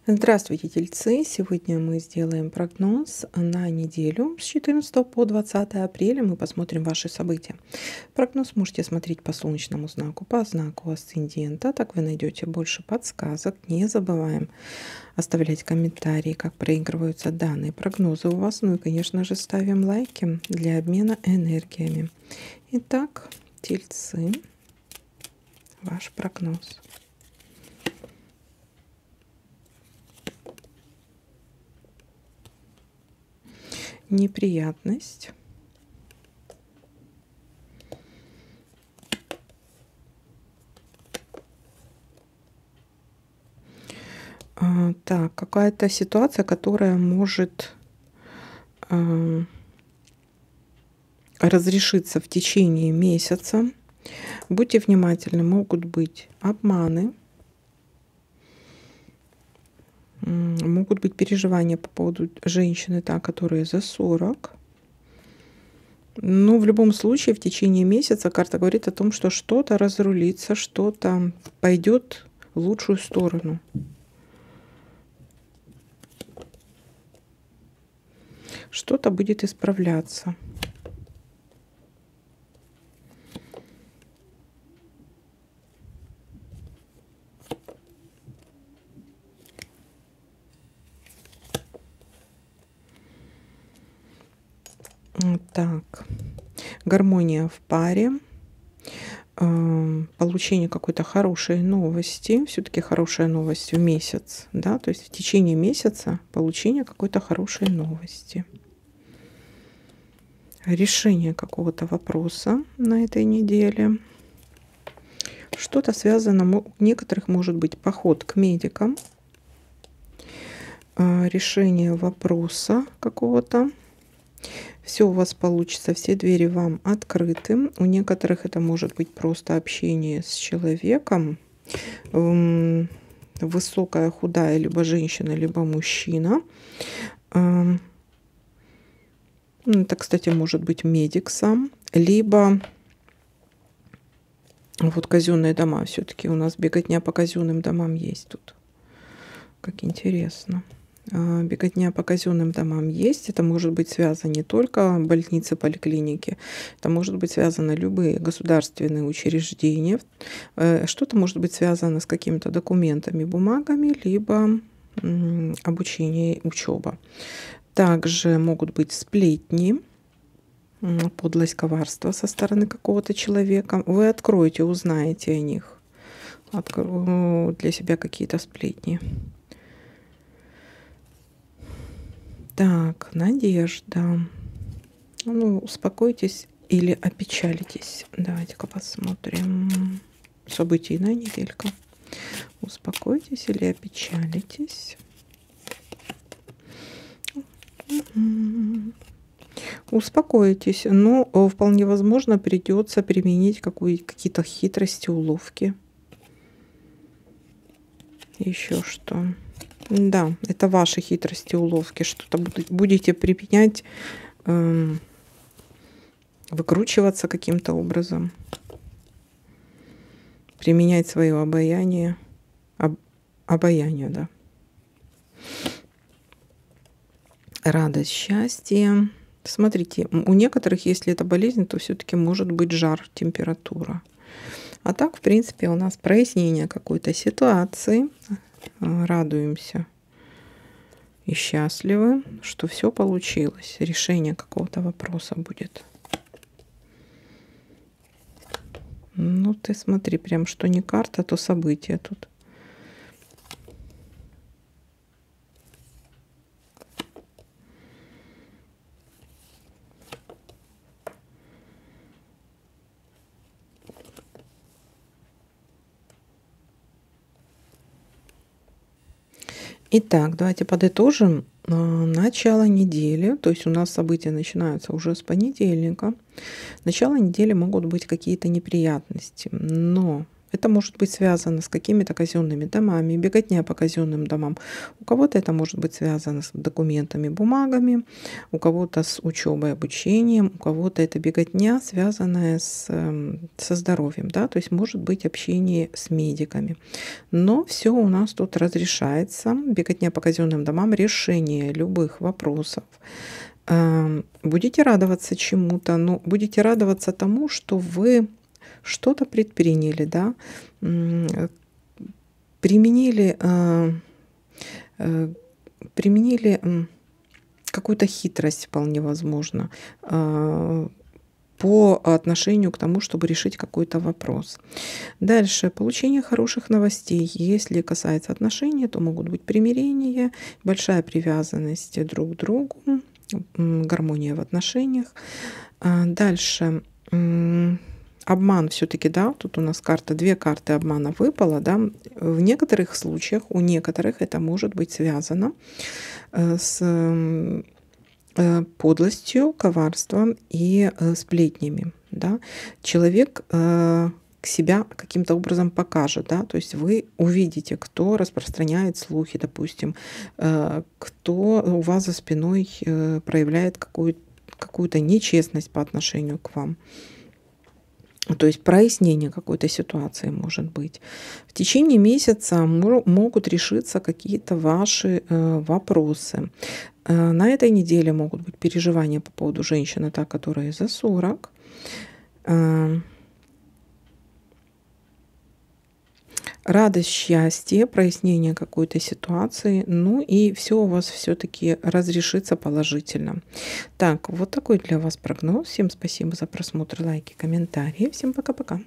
Здравствуйте, тельцы! Сегодня мы сделаем прогноз на неделю с 14 по 20 апреля. Мы посмотрим ваши события. Прогноз можете смотреть по солнечному знаку, по знаку асцендента. Так вы найдете больше подсказок. Не забываем оставлять комментарии, как проигрываются данные прогнозы у вас. Ну и, конечно же, ставим лайки для обмена энергиями. Итак, тельцы, ваш прогноз. Неприятность. Так, какая-то ситуация, которая может разрешиться в течение месяца. Будьте внимательны, могут быть обманы, могут быть переживания по поводу женщины, которые за 40. Но в любом случае в течение месяца карта говорит о том, что что-то разрулится, что-то пойдет в лучшую сторону. Что-то будет исправляться. Так, гармония в паре, получение какой-то хорошей новости, все-таки хорошая новость в месяц, да, то есть в течение месяца получение какой-то хорошей новости. Решение какого-то вопроса на этой неделе. Что-то связано, у некоторых может быть поход к медикам, решение вопроса какого-то. Все у вас получится, все двери вам открыты. У некоторых это может быть просто общение с человеком. Высокая, худая, либо женщина, либо мужчина. Это, кстати, может быть медик сам. Либо вот казенные дома. Все-таки у нас беготня по казенным домам есть тут. Как интересно. Беготня по казенным домам есть. Это может быть связано не только больницы, поликлиники. Это может быть связано любые государственные учреждения. Что-то может быть связано с какими-то документами, бумагами, либо обучение, учеба. Также могут быть сплетни, подлость, коварство со стороны какого-то человека. Вы откроете, узнаете о них. Для себя какие-то сплетни. Так, надежда. Ну, успокойтесь или опечалитесь. Давайте-ка посмотрим. Событийная неделька. Успокойтесь или опечалитесь. Успокойтесь, но вполне возможно придется применить какие-то хитрости, уловки. Еще что? Да, это ваши хитрости, уловки. Что-то будете применять, выкручиваться каким-то образом. Применять свое обаяние. Обаяние, да. Радость, счастье. Смотрите, у некоторых, если это болезнь, то все-таки может быть жар, температура. А так, в принципе, у нас прояснение какой-то ситуации. Радуемся и счастливы, что все получилось. Решение какого-то вопроса будет. Ну, ты смотри, прям что не карта, то событие тут. Итак, давайте подытожим. Начало недели, то есть у нас события начинаются уже с понедельника. Начало недели могут быть какие-то неприятности, но Это может быть связано с какими-то казенными домами, беготня по казенным домам. У кого-то это может быть связано с документами, бумагами, у кого-то с учебой, обучением, у кого-то это беготня, связанная со здоровьем, да, то есть может быть общение с медиками. Но все у нас тут разрешается. Беготня по казенным домам, решение любых вопросов. Будете радоваться чему-то, но будете радоваться тому, что вы что-то предприняли, да, применили какую-то хитрость, вполне возможно, по отношению к тому, чтобы решить какой-то вопрос. Дальше. Получение хороших новостей. Если касается отношений, то могут быть примирения, большая привязанность друг к другу, гармония в отношениях. Дальше. Обман все-таки, да, тут у нас две карты обмана выпало, да. В некоторых случаях, у некоторых это может быть связано с подлостью, коварством и сплетнями, да. Человек себя каким-то образом покажет, да, то есть вы увидите, кто распространяет слухи, допустим, кто у вас за спиной проявляет какую-то нечестность по отношению к вам. То есть прояснение какой-то ситуации может быть. В течение месяца могут решиться какие-то ваши вопросы. На этой неделе могут быть переживания по поводу женщины, та, которая за 40. Радость, счастье, прояснение какой-то ситуации. Ну и все у вас все-таки разрешится положительно. Так, вот такой для вас прогноз. Всем спасибо за просмотр, лайки, комментарии. Всем пока-пока.